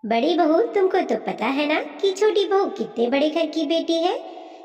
बड़ी बहू, तुमको तो पता है ना कि छोटी बहू कितने बड़े घर की बेटी है।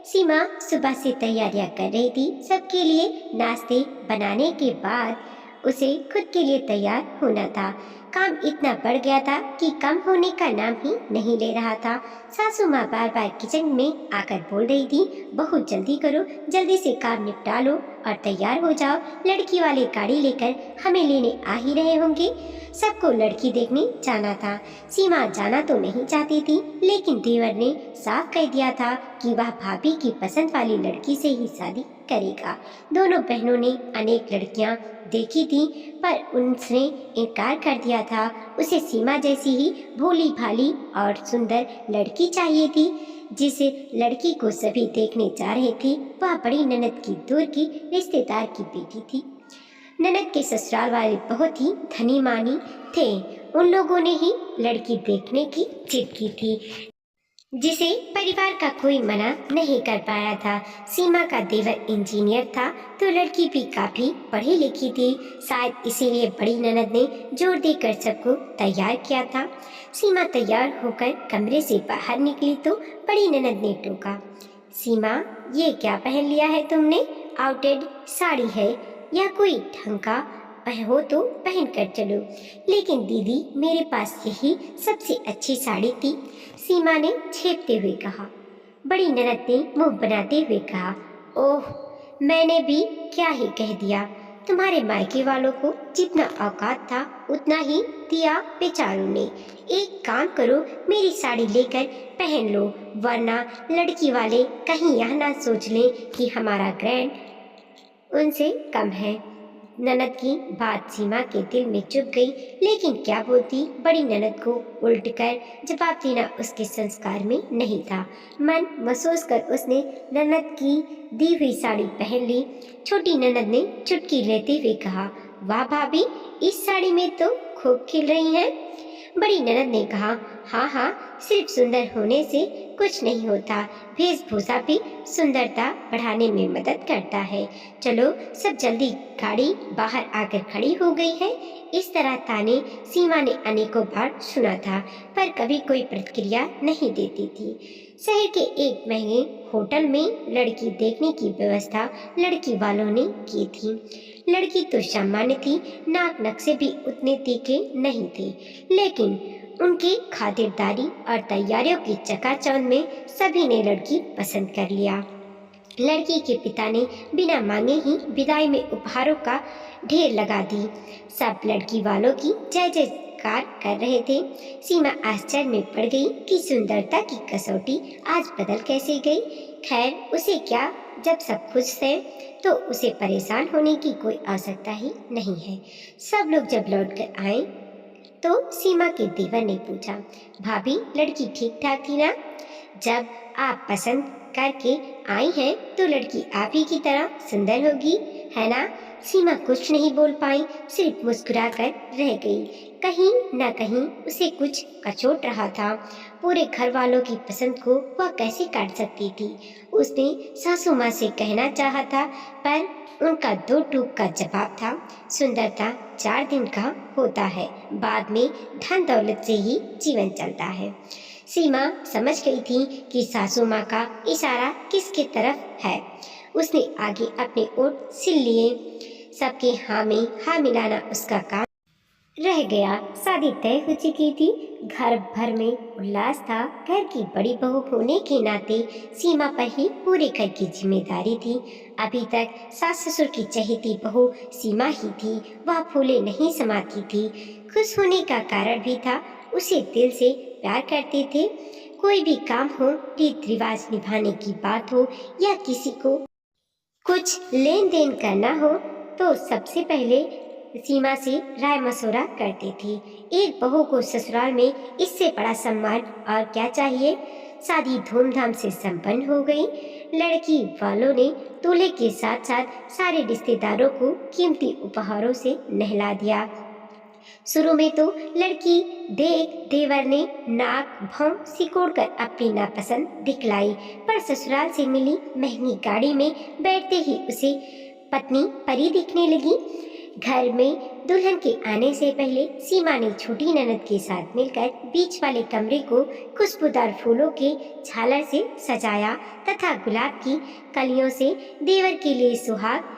सीमा सुबह से तैयारियां कर रही थी। सबके लिए नाश्ते बनाने के बाद उसे खुद के लिए तैयार होना था। काम इतना बढ़ गया था कि कम होने का नाम ही नहीं ले रहा था। सासू माँ बार बार किचन में आकर बोल रही थी, बहू जल्दी करो, जल्दी से काम निपटा लो और तैयार हो जाओ, लड़की वाले गाड़ी लेकर हमें लेने आ ही रहे होंगे। सबको लड़की देखने जाना था। सीमा जाना तो नहीं चाहती थी, लेकिन देवर ने साफ कह दिया था कि वह भाभी की पसंद वाली लड़की से ही शादी करेगा। दोनों बहनों ने अनेक लड़कियां देखी थी, पर उसने इनकार कर दिया था। उसे सीमा जैसी ही भोली भाली और सुंदर लड़की चाहिए थी। जिस लड़की को सभी देखने जा रहे थे वह बड़ी ननद की दूर की रिश्तेदार की बेटी थी। ननद के ससुराल वाले बहुत ही धनी मानी थे। उन लोगों ने ही लड़की देखने की जिद की थी, जिसे परिवार का कोई मना नहीं कर पाया था। सीमा का देवर इंजीनियर था, तो लड़की भी काफी पढ़ी लिखी थी। शायद इसीलिए बड़ी ननद ने जोर देकर सबको तैयार किया था। सीमा तैयार होकर कमरे से बाहर निकली तो बड़ी ननद ने टोका, सीमा, ये क्या पहन लिया है तुमने? आउटेड साड़ी है या कोई ढंग का हो तो पहन कर चलो। लेकिन दीदी, मेरे पास यही सबसे अच्छी साड़ी थी, सीमा ने छेपते हुए कहा। बड़ी ननद ने मुंह बनाते हुए कहा, ओह, मैंने भी क्या ही कह दिया। तुम्हारे मायके वालों को जितना औकात था उतना ही दिया बेचारों ने। एक काम करो, मेरी साड़ी लेकर पहन लो, वरना लड़की वाले कहीं यह ना सोच लें कि हमारा ग्रैंड उनसे कम है। ननद की बात सीमा के दिल में चुभ गई, लेकिन क्या बोलती। बड़ी ननद को उल्ट कर जवाब देना उसके संस्कार में नहीं था। मन महसूस कर उसने ननद की दी हुई साड़ी पहन ली। छोटी ननद ने चुटकी लेते हुए कहा, वाह भाभी, इस साड़ी में तो खूब खिल रही हैं। बड़ी ननद ने कहा, हाँ हाँ, सिर्फ सुंदर होने से कुछ नहीं होता, वेशभूषा भी सुंदरता बढ़ाने में मदद करता है। चलो सब जल्दी, गाड़ी बाहर आकर खड़ी हो गई है। इस तरह ताने सीमा ने अनेकों बार सुना था, पर कभी कोई प्रतिक्रिया नहीं देती थी। शहर के एक महंगे होटल में लड़की देखने की व्यवस्था लड़की वालों ने की थी। लड़की तो सामान्य थी, नाक नक्शे भी उतने तीखे नहीं थे, लेकिन उनकी खातिरदारी और तैयारियों की चकाचौंध में सभी ने लड़की पसंद कर लिया। लड़की के पिता ने बिना मांगे ही विदाई में उपहारों का ढेर लगा दी। सब लड़की वालों की जय जयकार कर रहे थे। सीमा आश्चर्य में पड़ गई कि सुंदरता की कसौटी आज बदल कैसे गई। खैर, उसे क्या, जब सब खुश थे तो उसे परेशान होने की कोई आवश्यकता ही नहीं है। सब लोग जब लौट कर आए तो सीमा के देवर ने पूछा, भाभी, लड़की ठीक ठाक थी ना? जब आप पसंद करके आई हैं तो लड़की आप ही की तरह सुंदर होगी, है ना? सीमा कुछ नहीं बोल पाई, सिर्फ मुस्कुरा कर रह गई। कहीं न कहीं उसे कुछ कचोट रहा था। पूरे घर वालों की पसंद को वह कैसे काट सकती थी? उसने सासू माँ से कहना चाहा था, पर उनका दो टूक का जवाब था, सुंदरता 4 दिन का होता है, बाद में धन दौलत से ही जीवन चलता है। सीमा समझ गई थी कि सासू माँ का इशारा किसकी तरफ है। उसने आगे अपने ओठ सिल लिए। सबके हाँ में हाँ मिलाना उसका काम रह गया। शादी तय हो चुकी थी। घर भर में उल्लास था। घर की बड़ी बहू होने के नाते सीमा पर ही पूरे घर की जिम्मेदारी थी। अभी तक सास ससुर की चहेती बहू सीमा ही थी। वह फूले नहीं समाती थी। खुश होने का कारण भी था, उसे दिल से प्यार करते थे। कोई भी काम हो, रीत रिवाज निभाने की बात हो या किसी को कुछ लेन देन करना हो, तो सबसे पहले सीमा से राय मशवरा करती थी। एक बहू को ससुराल में इससे बड़ा सम्मान और क्या चाहिए। शादी धूमधाम से संपन्न हो गई। लड़की वालों ने दूल्हे के साथ साथ सारे रिश्तेदारों को कीमती उपहारों से नहला दिया। शुरू में तो लड़की देख देवर ने नाक भौं सिकोड़कर अपनी नापसंद दिखलाई, पर ससुराल से मिली महंगी गाड़ी में बैठते ही उसे पत्नी परी दिखने लगी। घर में दुल्हन के आने से पहले सीमा ने छोटी ननद के साथ मिलकर बीच वाले कमरे को खुशबूदार फूलों के झालर से सजाया तथा गुलाब की कलियों से देवर के लिए सुहाग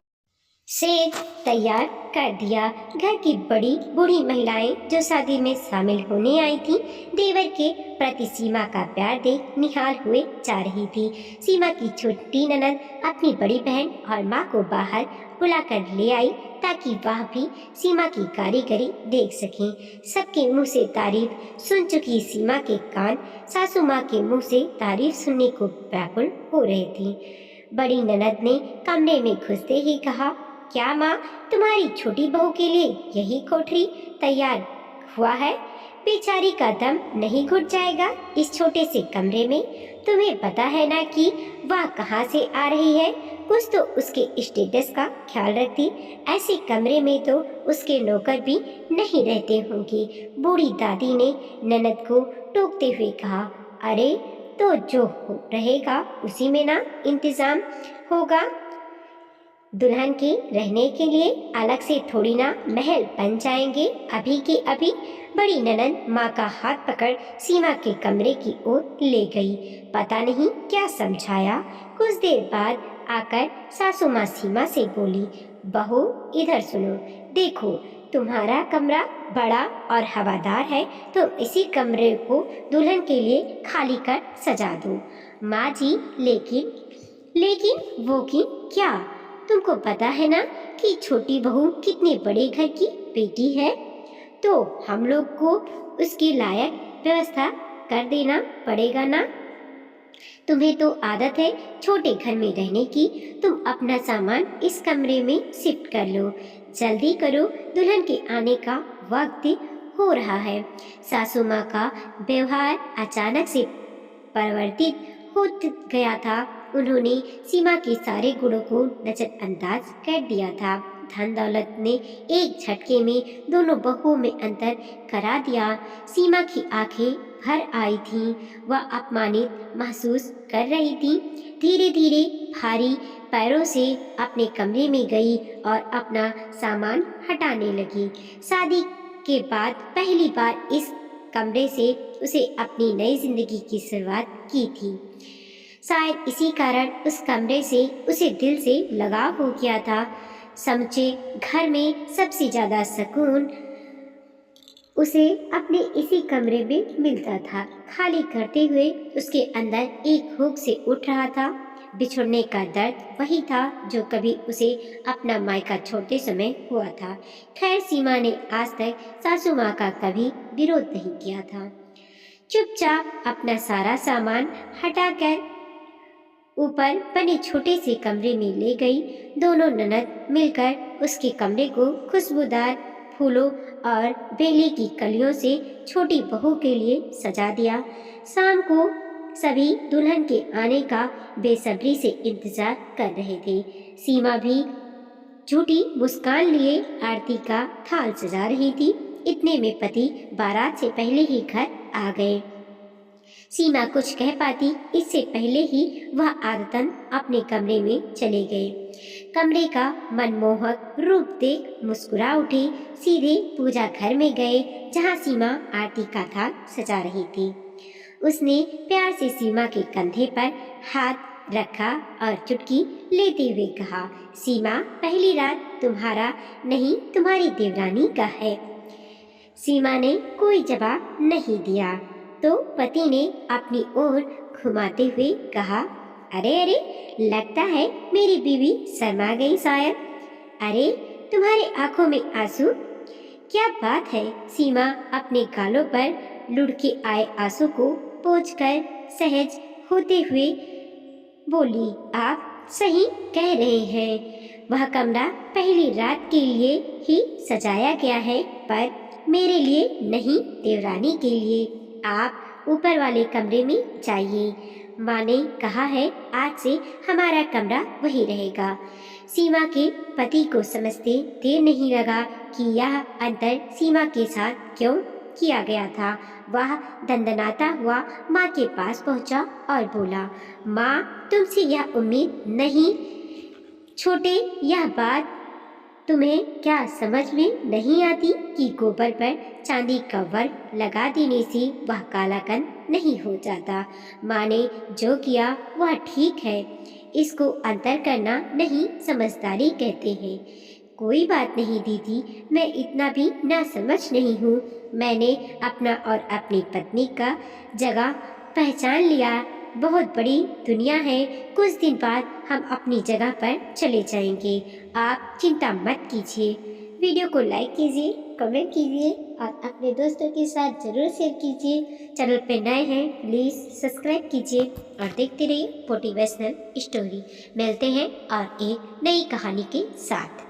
सेज तैयार कर दिया। घर की बड़ी बूढ़ी महिलाएं जो शादी में शामिल होने आई थीं, देवर के प्रति सीमा का प्यार देख निहाल हुए जा रही थी। सीमा की छोटी ननद अपनी बड़ी बहन और माँ को बाहर बुलाकर ले आई ताकि वह भी सीमा की कारीगरी देख सकें। सबके मुंह से तारीफ सुन चुकी सीमा के कान सासू माँ के मुंह से तारीफ सुनने को व्याकुल हो रहे थे। बड़ी ननद ने कमरे में घुसते ही कहा, क्या माँ, तुम्हारी छोटी बहू के लिए यही कोठरी तैयार हुआ है? बेचारी का दम नहीं घुट जाएगा इस छोटे से कमरे में? तुम्हें पता है ना कि वह कहाँ से आ रही है? कुछ तो उसके स्टेटस का ख्याल रखती। ऐसे कमरे में तो उसके नौकर भी नहीं रहते होंगे। बूढ़ी दादी ने ननद को टोकते हुए कहा, अरे तो जो रहेगा उसी में ना इंतजाम होगा। दुल्हन के रहने के लिए अलग से थोड़ी ना महल बन जाएंगे। अभी के अभी बड़ी ननद माँ का हाथ पकड़ सीमा के कमरे की ओर ले गई। पता नहीं क्या समझाया। कुछ देर बाद आकर सासू माँ सीमा से बोली, बहू इधर सुनो, देखो तुम्हारा कमरा बड़ा और हवादार है, तो इसी कमरे को दुल्हन के लिए खाली कर सजा दो। माँ जी, लेकिन वो की क्या? तुमको पता है ना कि छोटी बहू कितने बड़े घर की बेटी है, तो हम लोग को उसके लायक व्यवस्था कर देना पड़ेगा ना। तुम्हें तो आदत है छोटे घर में रहने की। तुम अपना सामान इस कमरे में शिफ्ट कर लो। जल्दी करो, दुल्हन के आने का वक्त हो रहा है। सासू माँ का व्यवहार अचानक से परिवर्तित हो गया था। उन्होंने सीमा के सारे गुणों को नजरअंदाज कर दिया था। धन दौलत ने एक झटके में दोनों बहुओं में अंतर करा दिया। सीमा की आंखें भर आई थीं। वह अपमानित महसूस कर रही थी। धीरे धीरे भारी पैरों से अपने कमरे में गई और अपना सामान हटाने लगी। शादी के बाद पहली बार इस कमरे से उसे अपनी नई जिंदगी की शुरुआत की थी। शायद इसी कारण उस कमरे से उसे दिल से लगाव हो गया था। समझे घर में सबसे ज्यादा सुकून उसे अपने इसी कमरे में मिलता था। खाली करते हुए उसके अंदर एक हुक से उठ रहा था। बिछुड़ने का दर्द वही था जो कभी उसे अपना मायका छोड़ते समय हुआ था। खैर, सीमा ने आज तक सासू माँ का कभी विरोध नहीं किया था। चुपचाप अपना सारा सामान हटाकर ऊपर बने छोटे से कमरे में ले गई। दोनों ननद मिलकर उसके कमरे को खुशबूदार फूलों और बेली की कलियों से छोटी बहू के लिए सजा दिया। शाम को सभी दुल्हन के आने का बेसब्री से इंतजार कर रहे थे। सीमा भी झूठी मुस्कान लिए आरती का थाल सजा रही थी। इतने में पति बारात से पहले ही घर आ गए। सीमा कुछ कह पाती इससे पहले ही वह आदतन अपने कमरे में चले गए। कमरे का मनमोहक रूप देख मुस्कुरा उठे। सीधे पूजा घर में गए जहां सीमा आरती का थाल सजा रही थी। उसने प्यार से सीमा के कंधे पर हाथ रखा और चुटकी लेते हुए कहा, सीमा, पहली रात तुम्हारा नहीं तुम्हारी देवरानी का है। सीमा ने कोई जवाब नहीं दिया तो पति ने अपनी ओर घुमाते हुए कहा, अरे अरे, लगता है मेरी बीवी शर्मा गई शायद। अरे, तुम्हारे आंखों में आंसू, क्या बात है? सीमा अपने गालों पर लुढ़के आए आंसू को पोंछकर सहज होते हुए बोली, आप सही कह रहे हैं। वह कमरा पहली रात के लिए ही सजाया गया है, पर मेरे लिए नहीं, देवरानी के लिए। आप ऊपर वाले कमरे में जाइए। माँ ने कहा है आज से हमारा कमरा वही रहेगा। सीमा के पति को समझते देर नहीं लगा कि यह अंतर सीमा के साथ क्यों किया गया था। वह दंदनाता हुआ माँ के पास पहुँचा और बोला, माँ, तुमसे यह उम्मीद नहीं छोटे, यह बात तुम्हें क्या समझ में नहीं आती कि गोबर पर चांदी का वर्क लगा देने से वह कालाकन नहीं हो जाता। माँ ने जो किया वह ठीक है, इसको अंतर करना नहीं समझदारी कहते हैं। कोई बात नहीं दीदी, मैं इतना भी नासमझ नहीं हूँ। मैंने अपना और अपनी पत्नी का जगह पहचान लिया। बहुत बड़ी दुनिया है, कुछ दिन बाद हम अपनी जगह पर चले जाएंगे। आप चिंता मत कीजिए। वीडियो को लाइक कीजिए, कमेंट कीजिए और अपने दोस्तों के साथ ज़रूर शेयर कीजिए। चैनल पे नए हैं प्लीज़ सब्सक्राइब कीजिए और देखते रहिए मोटिवेशनल स्टोरी। मिलते हैं और एक नई कहानी के साथ।